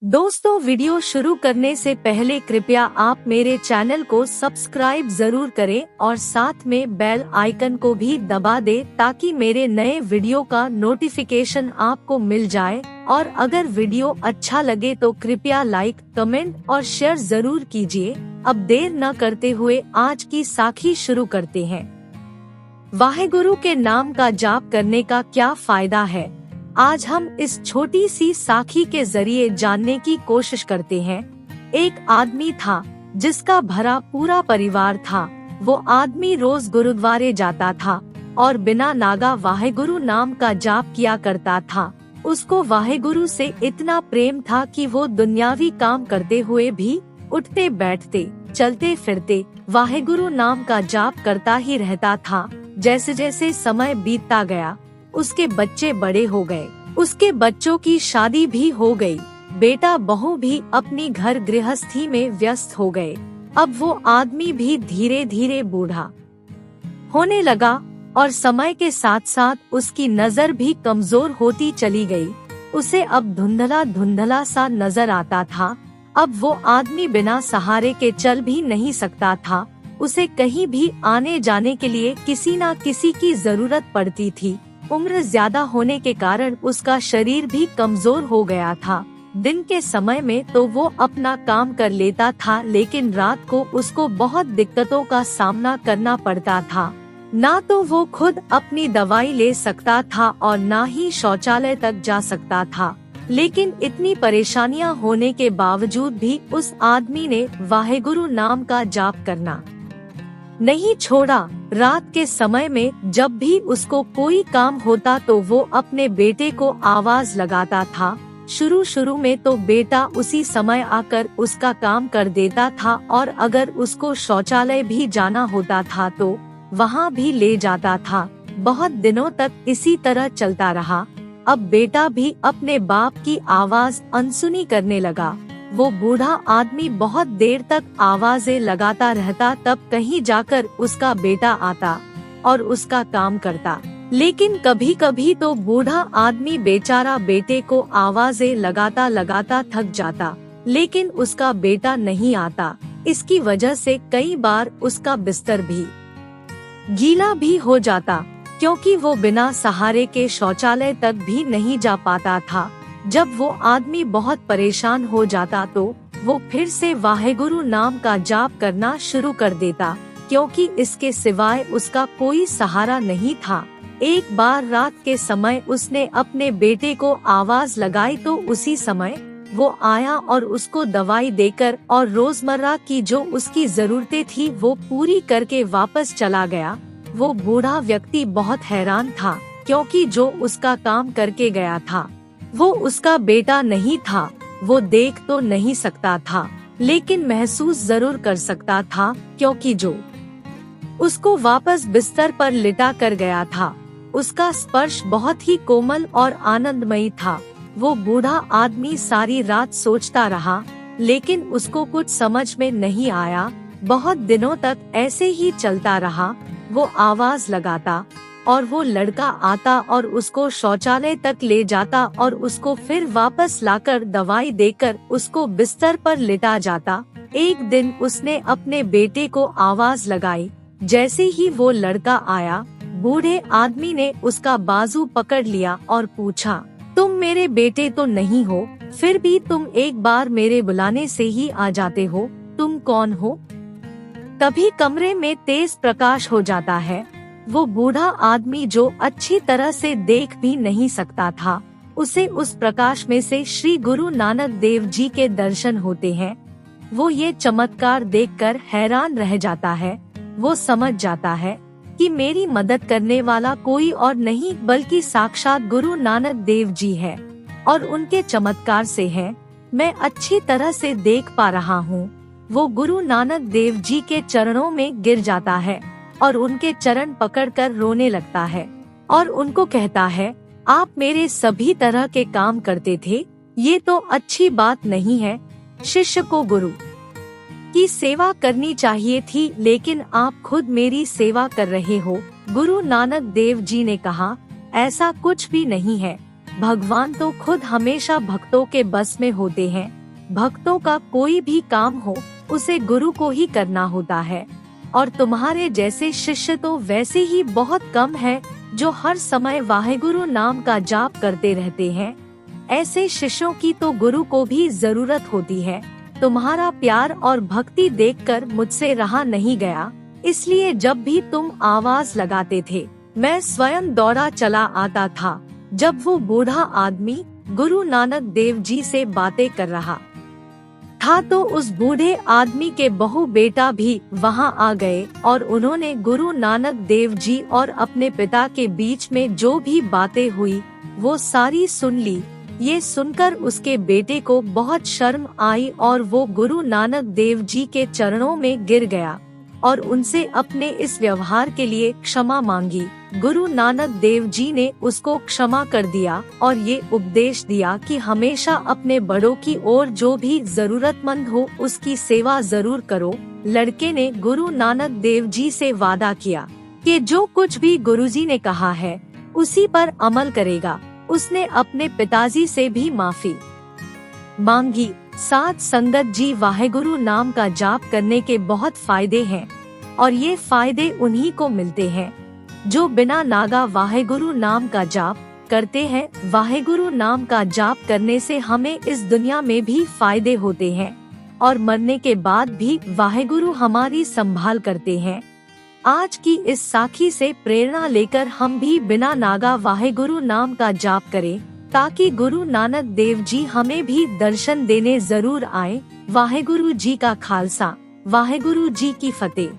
दोस्तों, वीडियो शुरू करने से पहले कृपया आप मेरे चैनल को सब्सक्राइब जरूर करें और साथ में बेल आइकन को भी दबा दें ताकि मेरे नए वीडियो का नोटिफिकेशन आपको मिल जाए। और अगर वीडियो अच्छा लगे तो कृपया लाइक, कमेंट और शेयर जरूर कीजिए। अब देर न करते हुए आज की साखी शुरू करते हैं। वाहेगुरु के नाम का जाप करने का क्या फायदा है, आज हम इस छोटी सी साखी के जरिए जानने की कोशिश करते हैं। एक आदमी था जिसका भरा पूरा परिवार था। वो आदमी रोज गुरुद्वारे जाता था और बिना नागा वाहेगुरु नाम का जाप किया करता था। उसको वाहेगुरु से इतना प्रेम था कि वो दुनियावी काम करते हुए भी उठते बैठते चलते फिरते वाहेगुरु नाम का जाप करता ही रहता था। जैसे जैसे समय बीतता गया उसके बच्चे बड़े हो गए, उसके बच्चों की शादी भी हो गई, बेटा बहू भी अपनी घर गृहस्थी में व्यस्त हो गए। अब वो आदमी भी धीरे धीरे बूढ़ा होने लगा और समय के साथ साथ उसकी नजर भी कमजोर होती चली गई। उसे अब धुंधला धुंधला सा नजर आता था। अब वो आदमी बिना सहारे के चल भी नहीं सकता था। उसे कहीं भी आने जाने के लिए किसी न किसी की जरूरत पड़ती थी। उम्र ज्यादा होने के कारण उसका शरीर भी कमजोर हो गया था। दिन के समय में तो वो अपना काम कर लेता था, लेकिन रात को उसको बहुत दिक्कतों का सामना करना पड़ता था। ना तो वो खुद अपनी दवाई ले सकता था और ना ही शौचालय तक जा सकता था। लेकिन इतनी परेशानियां होने के बावजूद भी उस आदमी ने वाहेगुरु नाम का जाप करना नहीं छोड़ा। रात के समय में जब भी उसको कोई काम होता तो वो अपने बेटे को आवाज लगाता था। शुरू में तो बेटा उसी समय आकर उसका काम कर देता था और अगर उसको शौचालय भी जाना होता था तो वहाँ भी ले जाता था। बहुत दिनों तक इसी तरह चलता रहा। अब बेटा भी अपने बाप की आवाज अनसुनी करने लगा। वो बूढ़ा आदमी बहुत देर तक आवाजें लगाता रहता, तब कहीं जाकर उसका बेटा आता और उसका काम करता। लेकिन कभी कभी तो बूढ़ा आदमी बेचारा बेटे को आवाजें लगाता लगाता थक जाता, लेकिन उसका बेटा नहीं आता। इसकी वजह से कई बार उसका बिस्तर भी गीला भी हो जाता, क्योंकि वो बिना सहारे के शौचालय तक भी नहीं जा पाता था। जब वो आदमी बहुत परेशान हो जाता तो वो फिर से वाहेगुरु नाम का जाप करना शुरू कर देता, क्योंकि इसके सिवाय उसका कोई सहारा नहीं था। एक बार रात के समय उसने अपने बेटे को आवाज लगाई तो उसी समय वो आया और उसको दवाई देकर और रोजमर्रा की जो उसकी जरूरतें थी वो पूरी करके वापस चला गया। वो बूढ़ा व्यक्ति बहुत हैरान था, क्योंकि जो उसका काम करके गया था वो उसका बेटा नहीं था। वो देख तो नहीं सकता था, लेकिन महसूस जरूर कर सकता था, क्योंकि जो उसको वापस बिस्तर पर लिटा कर गया था उसका स्पर्श बहुत ही कोमल और आनंदमयी था। वो बूढ़ा आदमी सारी रात सोचता रहा, लेकिन उसको कुछ समझ में नहीं आया। बहुत दिनों तक ऐसे ही चलता रहा। वो आवाज लगाता और वो लड़का आता और उसको शौचालय तक ले जाता और उसको फिर वापस लाकर दवाई देकर उसको बिस्तर पर लिटा जाता। एक दिन उसने अपने बेटे को आवाज लगाई। जैसे ही वो लड़का आया, बूढ़े आदमी ने उसका बाजू पकड़ लिया और पूछा, तुम मेरे बेटे तो नहीं हो, फिर भी तुम एक बार मेरे बुलाने से ही आ जाते हो, तुम कौन हो? तभी कमरे में तेज प्रकाश हो जाता है। वो बूढ़ा आदमी जो अच्छी तरह से देख भी नहीं सकता था, उसे उस प्रकाश में से श्री गुरु नानक देव जी के दर्शन होते हैं। वो ये चमत्कार देखकर हैरान रह जाता है। वो समझ जाता है कि मेरी मदद करने वाला कोई और नहीं बल्कि साक्षात गुरु नानक देव जी है और उनके चमत्कार से है मैं अच्छी तरह से देख पा रहा हूँ। वो गुरु नानक देव जी के चरणों में गिर जाता है और उनके चरण पकड़कर रोने लगता है और उनको कहता है, आप मेरे सभी तरह के काम करते थे, ये तो अच्छी बात नहीं है। शिष्य को गुरु की सेवा करनी चाहिए थी, लेकिन आप खुद मेरी सेवा कर रहे हो। गुरु नानक देव जी ने कहा, ऐसा कुछ भी नहीं है। भगवान तो खुद हमेशा भक्तों के बस में होते हैं। भक्तों का कोई भी काम हो उसे गुरु को ही करना होता है, और तुम्हारे जैसे शिष्य तो वैसे ही बहुत कम है जो हर समय वाहेगुरु नाम का जाप करते रहते हैं। ऐसे शिष्यों की तो गुरु को भी जरूरत होती है। तुम्हारा प्यार और भक्ति देखकर मुझसे रहा नहीं गया, इसलिए जब भी तुम आवाज लगाते थे मैं स्वयं दौड़ा चला आता था। जब वो बूढ़ा आदमी गुरु नानक देव जी से बातें कर रहा था तो उस बूढ़े आदमी के बहू बेटा भी वहां आ गए और उन्होंने गुरु नानक देव जी और अपने पिता के बीच में जो भी बातें हुई वो सारी सुन ली। ये सुनकर उसके बेटे को बहुत शर्म आई और वो गुरु नानक देव जी के चरणों में गिर गया और उनसे अपने इस व्यवहार के लिए क्षमा मांगी। गुरु नानक देव जी ने उसको क्षमा कर दिया और ये उपदेश दिया कि हमेशा अपने बड़ों की ओर जो भी जरूरतमंद हो उसकी सेवा जरूर करो। लड़के ने गुरु नानक देव जी से वादा किया कि जो कुछ भी गुरुजी ने कहा है उसी पर अमल करेगा। उसने अपने पिताजी से भी माफी मांगी। साथ संगत जी, वाहेगुरु नाम का जाप करने के बहुत फायदे हैं और ये फायदे उन्हीं को मिलते हैं जो बिना नागा वाहेगुरु नाम का जाप करते हैं। वाहेगुरु नाम का जाप करने से हमें इस दुनिया में भी फायदे होते हैं और मरने के बाद भी वाहेगुरु हमारी संभाल करते हैं। आज की इस साखी से प्रेरणा लेकर हम भी बिना नागा वाहेगुरु नाम का जाप करें ताकि गुरु नानक देव जी हमें भी दर्शन देने जरूर आए। वाहेगुरु जी का खालसा, वाहेगुरु जी की फतेह।